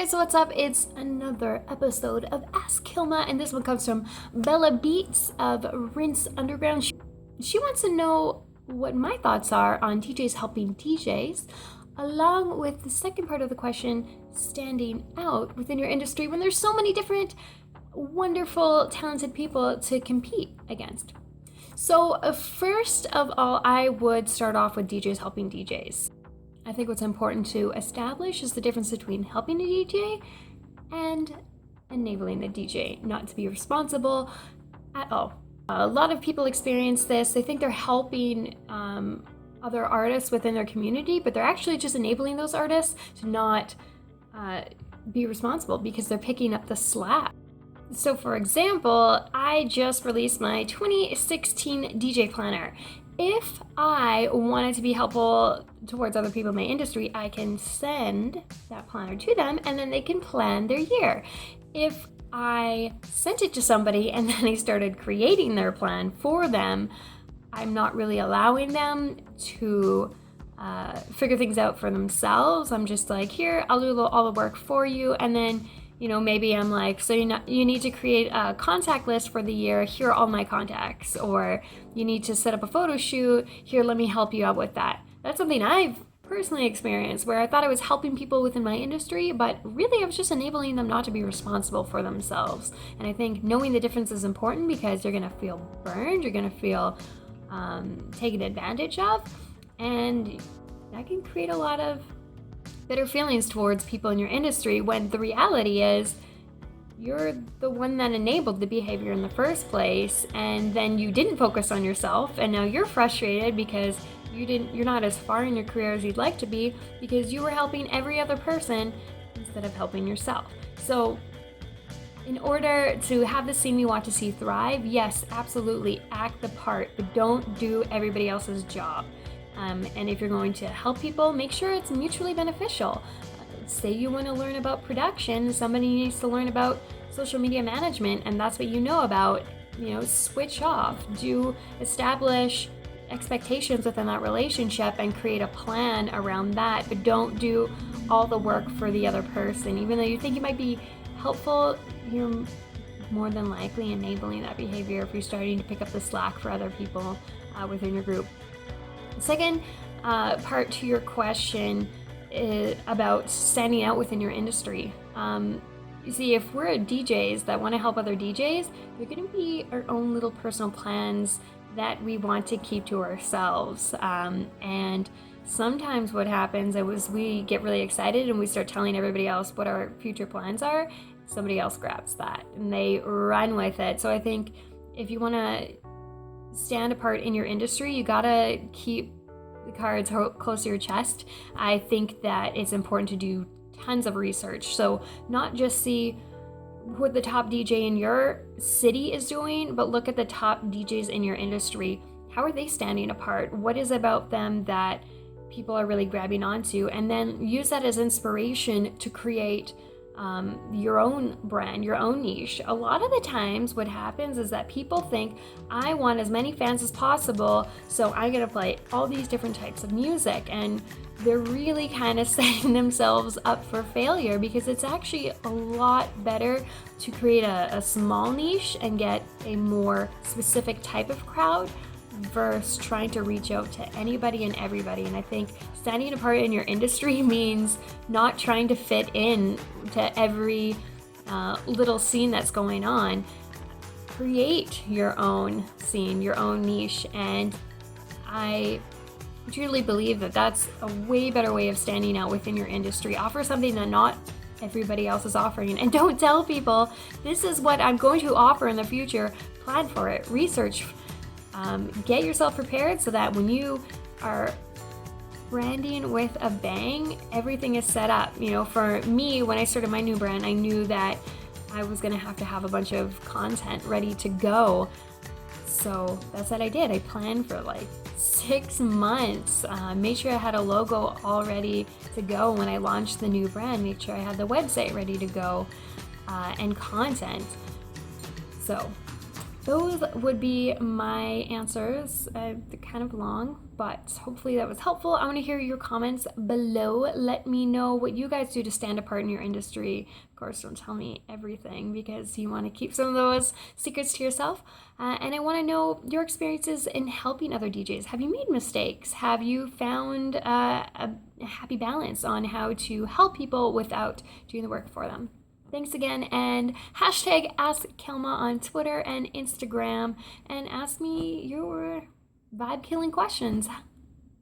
guys, what's up? It's another episode of Ask Kilma, and this one comes from Bella B3ATS of RinseUnderground. She wants to know what my thoughts are on DJs helping DJs, along with the second part of the question, standing out within your industry when there's so many different wonderful, talented people to compete against. So first of all, I would start off with DJs helping DJs. I think what's important to establish is the difference between helping a DJ and enabling the DJ not to be responsible at all. A lot of people experience this. They think they're helping other artists within their community, but they're actually just enabling those artists to not be responsible because they're picking up the slack. So for example, I just released my 2016 DJ planner. If I wanted to be helpful towards other people in my industry, I can send that planner to them and then they can plan their year. If I sent it to somebody and then I started creating their plan for them, I'm not really allowing them to figure things out for themselves. I'm just like, here, I'll do all the work for you, and then maybe I'm like, so you need to create a contact list for the year. Here are all my contacts. Or you need to set up a photo shoot. Here, let me help you out with that. That's something I've personally experienced where I thought I was helping people within my industry, but really I was just enabling them not to be responsible for themselves. And I think knowing the difference is important because you're going to feel burned. You're going to feel taken advantage of. And that can create a lot of bitter feelings towards people in your industry when the reality is you're the one that enabled the behavior in the first place, and then you didn't focus on yourself, and now you're frustrated because you're not as far in your career as you'd like to be because you were helping every other person instead of helping yourself. So in order to have the scene we want to see thrive, yes, absolutely act the part, but don't do everybody else's job. And if you're going to help people, make sure it's mutually beneficial. Say you want to learn about production, somebody needs to learn about social media management, and that's what you know about. Switch off. Do establish expectations within that relationship and create a plan around that, but don't do all the work for the other person. Even though you think you might be helpful, you're more than likely enabling that behavior if you're starting to pick up the slack for other people within your group. The second part to your question is about standing out within your industry. You see, if we're DJs that want to help other DJs, there are going to be our own little personal plans that we want to keep to ourselves. And sometimes what happens is we get really excited and we start telling everybody else what our future plans are. Somebody else grabs that and they run with it. So I think if you want to stand apart in your industry, you gotta keep the cards close to your chest. I think that it's important to do tons of research. So not just see what the top DJ in your city is doing, but look at the top DJs in your industry. How are they standing apart? What is about them that people are really grabbing onto? And then use that as inspiration to create your own brand, your own niche. A lot of the times what happens is that people think, I want as many fans as possible, so I'm gonna play all these different types of music, and they're really kind of setting themselves up for failure because it's actually a lot better to create a small niche and get a more specific type of crowd versus trying to reach out to anybody and everybody. And I think standing apart in your industry means not trying to fit in to every little scene that's going on. Create your own scene, your own niche, and I truly believe that that's a way better way of standing out within your industry. Offer something that not everybody else is offering, and don't tell people this is what I'm going to offer in the future. Plan for it, research. Get yourself prepared so that when you are branding with a bang, everything is set up. For me, when I started my new brand, I knew that I was going to have a bunch of content ready to go. So that's what I did. I planned for like 6 months, made sure I had a logo all ready to go when I launched the new brand, made sure I had the website ready to go, and content. So those would be my answers. They're kind of long, but hopefully that was helpful. I want to hear your comments below. Let me know what you guys do to stand apart in your industry. Of course, don't tell me everything because you want to keep some of those secrets to yourself. And I want to know your experiences in helping other DJs. Have you made mistakes? Have you found a happy balance on how to help people without doing the work for them? Thanks again, and hashtag Ask Kilma on Twitter and Instagram, and ask me your vibe-killing questions.